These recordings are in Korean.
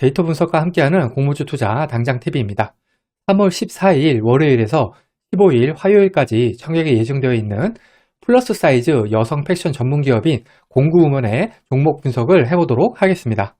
데이터 분석과 함께하는 공모주 투자 당장 TV입니다. 3월 14일 월요일에서 15일 화요일까지 청약이 예정되어 있는 플러스 사이즈 여성 패션 전문 기업인 공구우먼의 종목 분석을 해보도록 하겠습니다.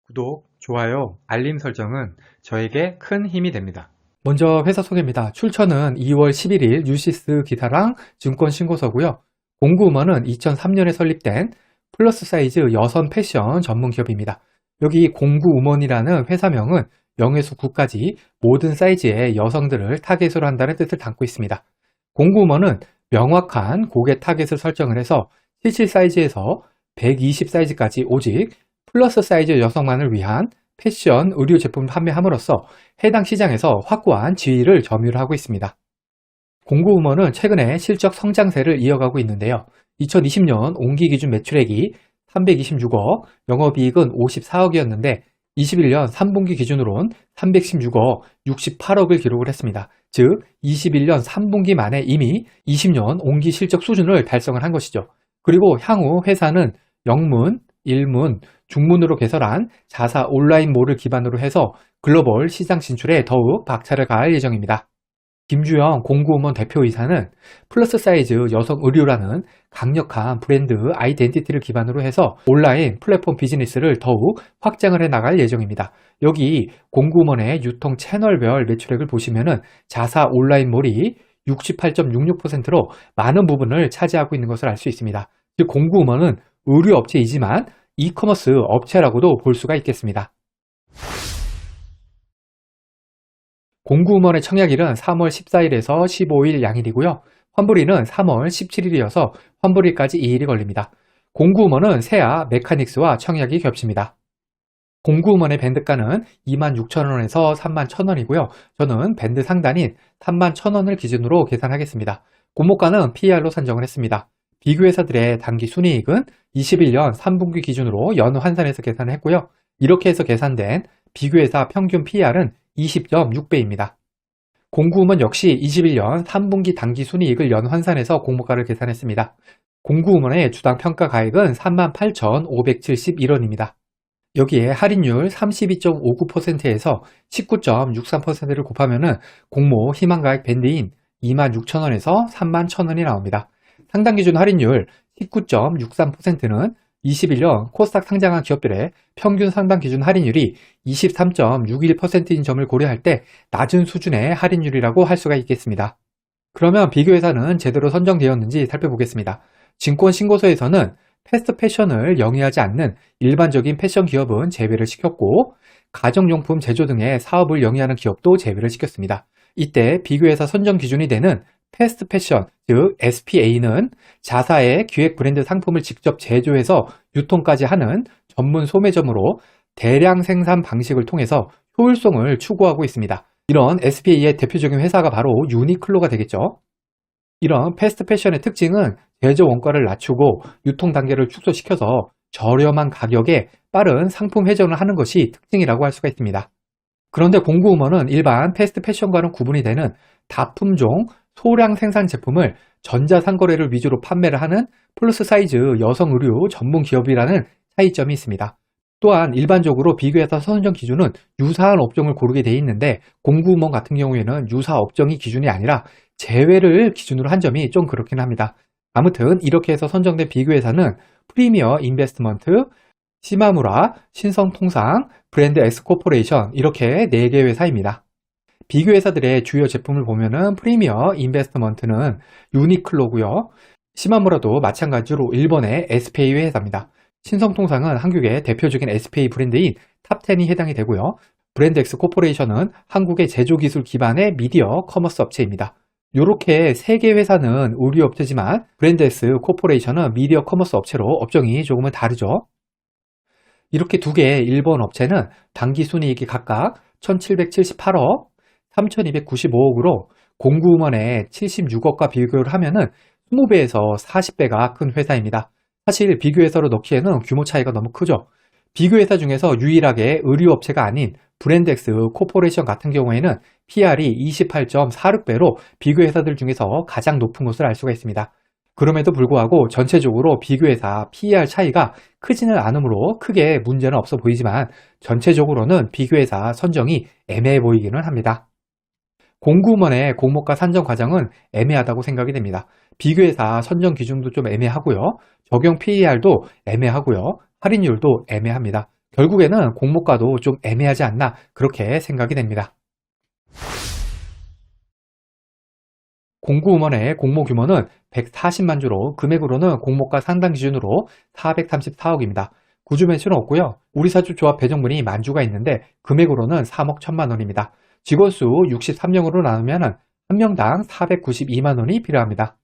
구독, 좋아요, 알림 설정은 저에게 큰 힘이 됩니다. 먼저 회사 소개입니다. 출처는 2월 11일 뉴시스 기사랑 증권 신고서고요. 공구우먼은 2003년에 설립된 플러스 사이즈 여성 패션 전문 기업입니다. 여기 공구우먼이라는 회사명은 0에서 9까지 모든 사이즈의 여성들을 타겟으로 한다는 뜻을 담고 있습니다. 공구우먼은 명확한 고객 타겟을 설정을 해서 77 사이즈에서 120 사이즈까지 오직 플러스 사이즈 여성만을 위한 패션, 의류 제품을 판매함으로써 해당 시장에서 확고한 지위를 점유하고 있습니다. 공구우먼은 최근에 실적 성장세를 이어가고 있는데요. 2020년 온기 기준 매출액이 326억, 영업이익은 54억이었는데 21년 3분기 기준으로는 316억, 68억을 기록을 했습니다. 즉 21년 3분기 만에 이미 20년 온기 실적 수준을 달성을 한 것이죠. 그리고 향후 회사는 영문, 일문, 중문으로 개설한 자사 온라인몰을 기반으로 해서 글로벌 시장 진출에 더욱 박차를 가할 예정입니다. 김주영 공구우먼 대표이사는 플러스 사이즈 여성 의류라는 강력한 브랜드 아이덴티티를 기반으로 해서 온라인 플랫폼 비즈니스를 더욱 확장을 해 나갈 예정입니다. 여기 공구우먼의 유통 채널별 매출액을 보시면은 자사 온라인몰이 68.66%로 많은 부분을 차지하고 있는 것을 알 수 있습니다. 즉 공구우먼은 의류 업체이지만 이커머스 업체라고도 볼 수가 있겠습니다. 공구우먼의 청약일은 3월 14일에서 15일 양일이고요. 환불일은 3월 17일이어서 환불일까지 2일이 걸립니다. 공구우먼은 세아 메카닉스와 청약이 겹칩니다. 공구우먼의 밴드가는 26,000원에서 31,000원이고요. 저는 밴드 상단인 31,000원을 기준으로 계산하겠습니다. 공모가는 PER로 산정을 했습니다. 비교회사들의 단기 순이익은 21년 3분기 기준으로 연환산해서 계산을 했고요. 이렇게 해서 계산된 비교회사 평균 PER은 20.6배입니다. 공구우먼 역시 21년 3분기 단기 순이익을 연환산해서 공모가를 계산했습니다. 공구우먼의 주당 평가 가액은 38,571원입니다. 여기에 할인율 32.59%에서 19.63%를 곱하면 공모 희망가액 밴드인 26,000원에서 31,000원이 나옵니다. 상당 기준 할인율 19.63%는 21년 코스닥 상장한 기업들의 평균 상당 기준 할인율이 23.61%인 점을 고려할 때 낮은 수준의 할인율이라고 할 수가 있겠습니다. 그러면 비교회사는 제대로 선정되었는지 살펴보겠습니다. 증권 신고서에서는 패스트 패션을 영위하지 않는 일반적인 패션 기업은 제외를 시켰고 가정용품 제조 등의 사업을 영위하는 기업도 제외를 시켰습니다. 이때 비교회사 선정 기준이 되는 패스트 패션, 즉 SPA는 자사의 기획 브랜드 상품을 직접 제조해서 유통까지 하는 전문 소매점으로 대량 생산 방식을 통해서 효율성을 추구하고 있습니다. 이런 SPA의 대표적인 회사가 바로 유니클로가 되겠죠. 이런 패스트 패션의 특징은 제조 원가를 낮추고 유통 단계를 축소시켜서 저렴한 가격에 빠른 상품 회전을 하는 것이 특징이라고 할 수가 있습니다. 그런데 공구우먼은 일반 패스트 패션과는 구분이 되는 다품종 소량 생산 제품을 전자상거래를 위주로 판매를 하는 플러스 사이즈 여성 의류 전문 기업이라는 차이점이 있습니다. 또한 일반적으로 비교회사 선정 기준은 유사한 업종을 고르게 되어 있는데 공구우먼 같은 경우에는 유사 업종이 기준이 아니라 제외를 기준으로 한 점이 좀 그렇긴 합니다. 아무튼 이렇게 해서 선정된 비교회사는 프리미어 인베스트먼트, 시마무라, 신성통상, 브랜드 엑스코퍼레이션 이렇게 4개 회사입니다. 비교회사들의 주요 제품을 보면은 프리미어 인베스트먼트는 유니클로고요. 시마무라도 마찬가지로 일본의 SPA 회사입니다. 신성통상은 한국의 대표적인 SPA 브랜드인 탑10이 해당이 되고요. 브랜드 엑스 코퍼레이션은 한국의 제조기술 기반의 미디어 커머스 업체입니다. 이렇게 3개 회사는 의류 업체지만 브랜드 엑스 코퍼레이션은 미디어 커머스 업체로 업종이 조금은 다르죠. 이렇게 2개의 일본 업체는 단기 순이익이 각각 1,778억, 3,295억으로 공구우먼의 76억과 비교를 하면은 20배에서 40배가 큰 회사입니다. 사실 비교회사로 넣기에는 규모 차이가 너무 크죠. 비교회사 중에서 유일하게 의류업체가 아닌 브랜덱스 코퍼레이션 같은 경우에는 PR이 28.46배로 비교 회사들 중에서 가장 높은 것을 알 수가 있습니다. 그럼에도 불구하고 전체적으로 비교회사 PER 차이가 크지는 않으므로 크게 문제는 없어 보이지만 전체적으로는 비교회사 선정이 애매해 보이기는 합니다. 공구먼의 공모가 산정 과정은 애매하다고 생각이 됩니다. 비교회사 선정 기준도 좀 애매하고요. 적용 PER도 애매하고요. 할인율도 애매합니다. 결국에는 공모가도 좀 애매하지 않나 그렇게 생각이 됩니다. 공구우먼의 공모 규모는 140만 주로 금액으로는 공모가 상당 기준으로 434억입니다. 구주 매출은 없고요. 우리사주 조합 배정분이 만주가 있는데 금액으로는 3억 1천만 원입니다. 직원수 63명으로 나누면 한 명당 492만 원이 필요합니다.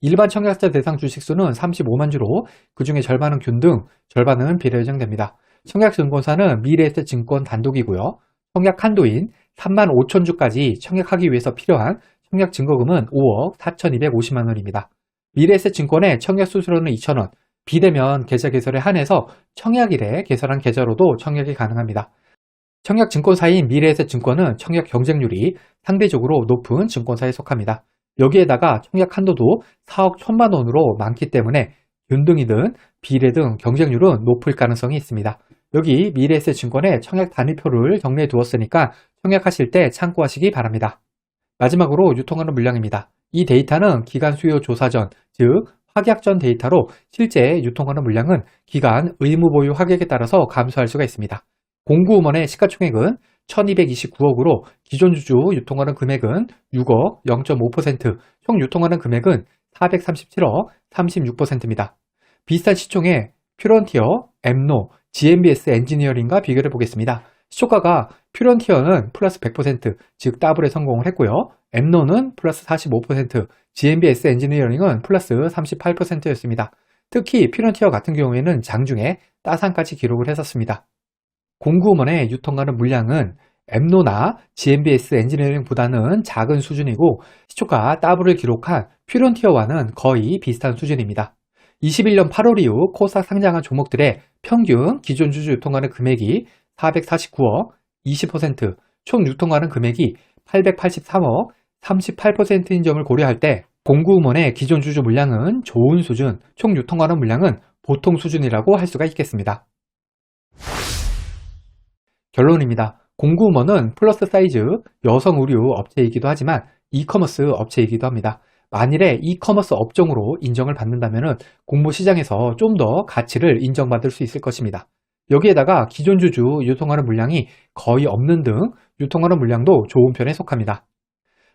일반 청약자 대상 주식수는 35만 주로 그 중에 절반은 균등, 절반은 비례예정됩니다. 청약증권사는 미래에셋증권 단독이고요. 청약 한도인 3만 5천 주까지 청약하기 위해서 필요한 청약 증거금은 5억 4,250만 원입니다. 미래에셋증권의 청약 수수료는 2,000원, 비대면 계좌 개설에 한해서 청약일에 개설한 계좌로도 청약이 가능합니다. 청약 증권사인 미래에셋증권은 청약 경쟁률이 상대적으로 높은 증권사에 속합니다. 여기에다가 청약 한도도 4억 1천만 원으로 많기 때문에 균등이든 비례 등 경쟁률은 높을 가능성이 있습니다. 여기 미래에셋증권의 청약 단위표를 정리해 두었으니까 청약하실 때 참고하시기 바랍니다. 마지막으로 유통하는 물량입니다. 이 데이터는 기간 수요 조사 전, 즉 확약 전 데이터로 실제 유통하는 물량은 기간 의무 보유 확약에 따라서 감소할 수가 있습니다. 공구우먼의 시가총액은 1229억으로 기존 주주 유통하는 금액은 6억 0.5%, 총 유통하는 금액은 437억 36%입니다. 비슷한 시총의 퓨런티어, 엠노, GMBS 엔지니어링과 비교를 보겠습니다. 시초가가 퓨런티어는 플러스 100%, 즉 더블에 성공을 했고요. 엠노는 플러스 45%, GMBS 엔지니어링은 플러스 38%였습니다. 특히 퓨런티어 같은 경우에는 장중에 따상까지 기록을 했었습니다. 공구우먼의 유통가는 물량은 엠노나 GMBS 엔지니어링보다는 작은 수준이고 시초가 더블을 기록한 퓨런티어와는 거의 비슷한 수준입니다. 21년 8월 이후 코스닥 상장한 종목들의 평균 기존 주주 유통가는 금액이 449억, 20%, 총 유통가는 금액이 883억, 38%인 점을 고려할 때 공구우먼의 기존 주주 물량은 좋은 수준, 총 유통가는 물량은 보통 수준이라고 할 수가 있겠습니다. 결론입니다. 공구우먼은 플러스 사이즈 여성 의류 업체이기도 하지만 이커머스 업체이기도 합니다. 만일에 이커머스 업종으로 인정을 받는다면 공모 시장에서 좀 더 가치를 인정받을 수 있을 것입니다. 여기에다가 기존 주주 유통하는 물량이 거의 없는 등 유통하는 물량도 좋은 편에 속합니다.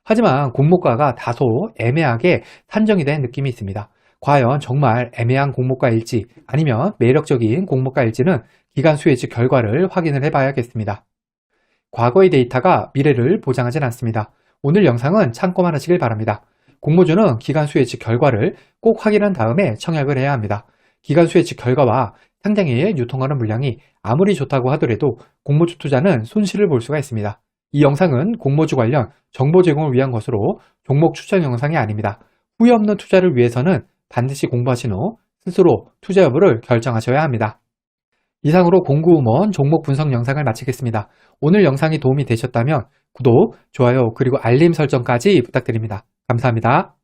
하지만 공모가가 다소 애매하게 산정이 된 느낌이 있습니다. 과연 정말 애매한 공모가일지 아니면 매력적인 공모가일지는 기간 수혜직 결과를 확인을 해봐야겠습니다. 과거의 데이터가 미래를 보장하진 않습니다. 오늘 영상은 참고만 하시길 바랍니다. 공모주는 기간 수혜직 결과를 꼭 확인한 다음에 청약을 해야 합니다. 기간 수혜직 결과와 상장일 유통하는 물량이 아무리 좋다고 하더라도 공모주 투자는 손실을 볼 수가 있습니다. 이 영상은 공모주 관련 정보 제공을 위한 것으로 종목 추천 영상이 아닙니다. 후회 없는 투자를 위해서는 반드시 공부하신 후 스스로 투자 여부를 결정하셔야 합니다. 이상으로 공구우먼 종목 분석 영상을 마치겠습니다. 오늘 영상이 도움이 되셨다면 구독, 좋아요, 그리고 알림 설정까지 부탁드립니다. 감사합니다.